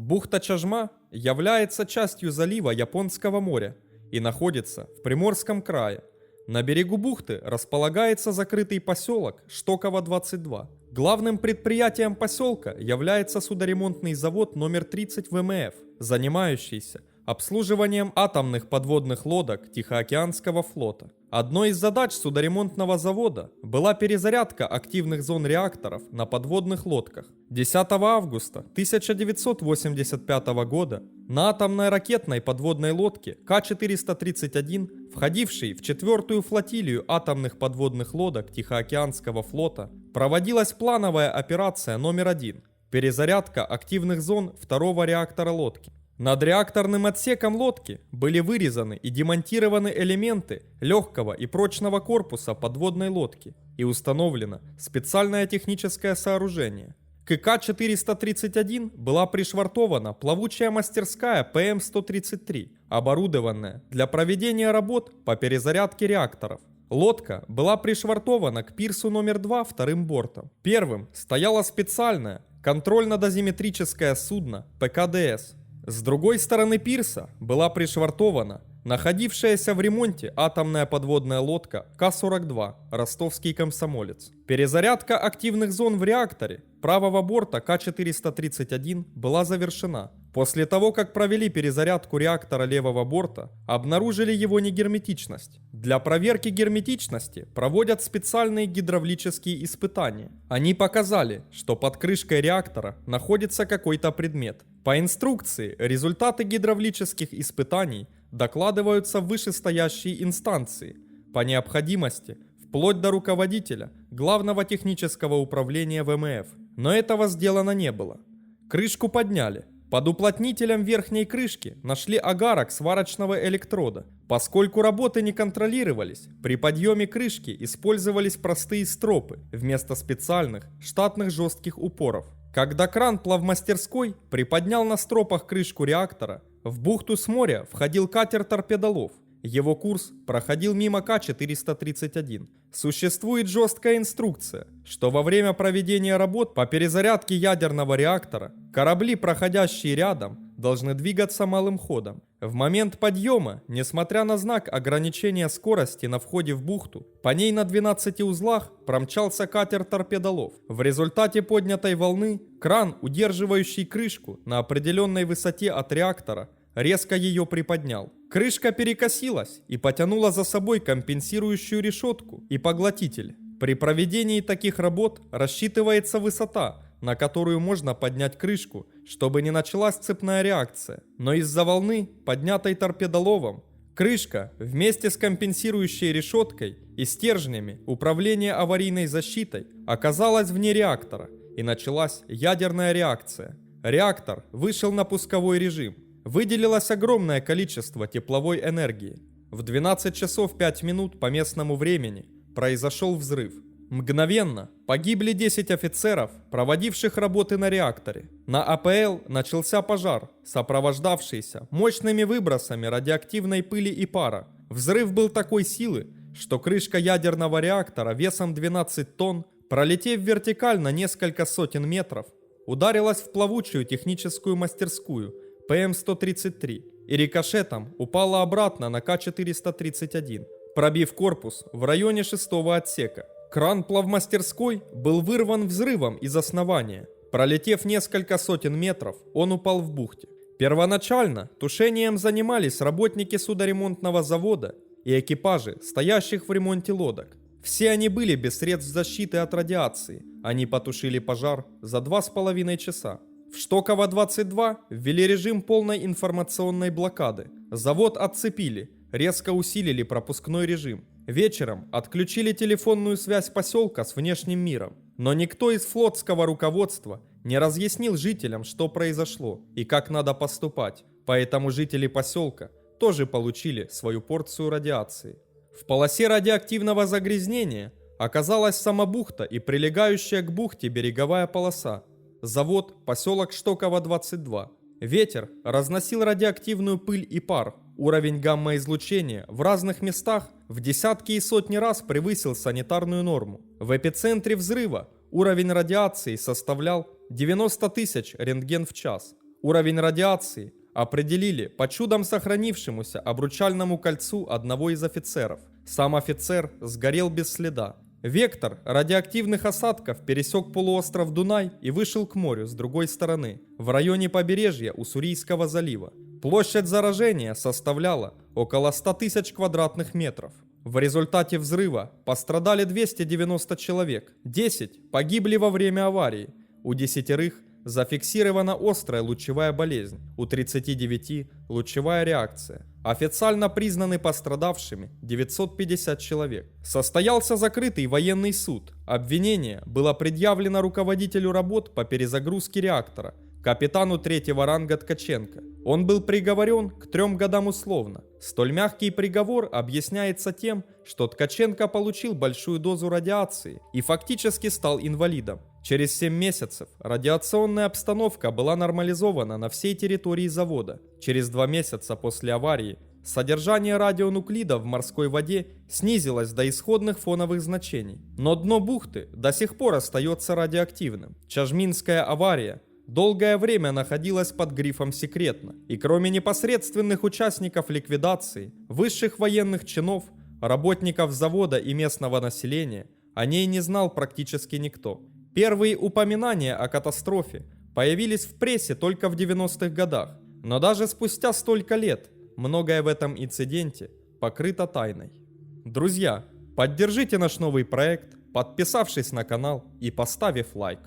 Бухта Чажма является частью залива Японского моря и находится в Приморском крае. На берегу бухты располагается закрытый поселок Штоково 22. Главным предприятием поселка является судоремонтный завод номер 30 ВМФ, занимающийся обслуживанием атомных подводных лодок Тихоокеанского флота. Одной из задач судоремонтного завода была перезарядка активных зон реакторов на подводных лодках. 10 августа 1985 года на атомной ракетной подводной лодке К-431, входившей в 4-ю флотилию атомных подводных лодок Тихоокеанского флота, проводилась плановая операция номер 1 – перезарядка активных зон второго реактора лодки. Над реакторным отсеком лодки были вырезаны и демонтированы элементы легкого и прочного корпуса подводной лодки и установлено специальное техническое сооружение. К К-431 была пришвартована плавучая мастерская ПМ-133, оборудованная для проведения работ по перезарядке реакторов. Лодка была пришвартована к пирсу номер 2 вторым бортом. Первым стояло специальное контрольно-дозиметрическое судно ПКДС. С другой стороны пирса была пришвартована находившаяся в ремонте атомная подводная лодка К-42 «Ростовский комсомолец». Перезарядка активных зон в реакторе правого борта К-431 была завершена. После того, как провели перезарядку реактора левого борта, обнаружили его негерметичность. Для проверки герметичности проводят специальные гидравлические испытания. Они показали, что под крышкой реактора находится какой-то предмет. По инструкции результаты гидравлических испытаний докладываются в вышестоящие инстанции, по необходимости, вплоть до руководителя Главного технического управления ВМФ. Но этого сделано не было. Крышку подняли. Под уплотнителем верхней крышки нашли агарок сварочного электрода. Поскольку работы не контролировались, при подъеме крышки использовались простые стропы вместо специальных штатных жестких упоров. Когда кран плавмастерской приподнял на стропах крышку реактора, в бухту с моря входил катер торпедолов. Его курс проходил мимо К-431. Существует жесткая инструкция, что во время проведения работ по перезарядке ядерного реактора корабли, проходящие рядом, должны двигаться малым ходом. В момент подъема, несмотря на знак ограничения скорости на входе в бухту, по ней на 12 узлах промчался катер торпедолов. В результате поднятой волны кран, удерживающий крышку на определенной высоте от реактора, резко ее приподнял. Крышка перекосилась и потянула за собой компенсирующую решетку и поглотитель. При проведении таких работ рассчитывается высота, на которую можно поднять крышку, чтобы не началась цепная реакция. Но из-за волны, поднятой торпедоловом, крышка вместе с компенсирующей решеткой и стержнями управления аварийной защитой оказалась вне реактора, и началась ядерная реакция. Реактор вышел на пусковой режим. Выделилось огромное количество тепловой энергии. В 12 часов 5 минут по местному времени произошел взрыв. Мгновенно погибли 10 офицеров, проводивших работы на реакторе. На АПЛ начался пожар, сопровождавшийся мощными выбросами радиоактивной пыли и пара. Взрыв был такой силы, что крышка ядерного реактора весом 12 тонн, пролетев вертикально несколько сотен метров, ударилась в плавучую техническую мастерскую ПМ-133 и рикошетом упала обратно на К-431, пробив корпус в районе 6-го отсека. Кран плавмастерской был вырван взрывом из основания. Пролетев несколько сотен метров, он упал в бухте. Первоначально тушением занимались работники судоремонтного завода и экипажи, стоящих в ремонте лодок. Все они были без средств защиты от радиации. Они потушили пожар за 2,5 часа. В Штоково-22 ввели режим полной информационной блокады. Завод отцепили, резко усилили пропускной режим. Вечером отключили телефонную связь поселка с внешним миром. Но никто из флотского руководства не разъяснил жителям, что произошло и как надо поступать. Поэтому жители поселка тоже получили свою порцию радиации. В полосе радиоактивного загрязнения оказалась сама бухта и прилегающая к бухте береговая полоса. Завод, поселок Штоково-22. Ветер разносил радиоактивную пыль и пар. Уровень гамма-излучения в разных местах в десятки и сотни раз превысил санитарную норму. В эпицентре взрыва уровень радиации составлял 90 тысяч рентген в час. Уровень радиации определили по чудом сохранившемуся обручальному кольцу одного из офицеров. Сам офицер сгорел без следа. Вектор радиоактивных осадков пересек полуостров Дунай и вышел к морю с другой стороны, в районе побережья Уссурийского залива. Площадь заражения составляла около 100 тысяч квадратных метров. В результате взрыва пострадали 290 человек, 10 погибли во время аварии, у 10 зафиксирована острая лучевая болезнь, у 39 лучевая реакция. Официально признаны пострадавшими 950 человек. Состоялся закрытый военный суд. Обвинение было предъявлено руководителю работ по перезагрузке реактора, капитану 3-го ранга Ткаченко. Он был приговорен к 3 годам условно. Столь мягкий приговор объясняется тем, что Ткаченко получил большую дозу радиации и фактически стал инвалидом. Через 7 месяцев радиационная обстановка была нормализована на всей территории завода. Через 2 месяца после аварии содержание радионуклидов в морской воде снизилось до исходных фоновых значений. Но дно бухты до сих пор остается радиоактивным. Чажминская авария долгое время находилась под грифом «секретно», и кроме непосредственных участников ликвидации, высших военных чинов, работников завода и местного населения, о ней не знал практически никто. Первые упоминания о катастрофе появились в прессе только в 90-х годах, но даже спустя столько лет многое в этом инциденте покрыто тайной. Друзья, поддержите наш новый проект, подписавшись на канал и поставив лайк.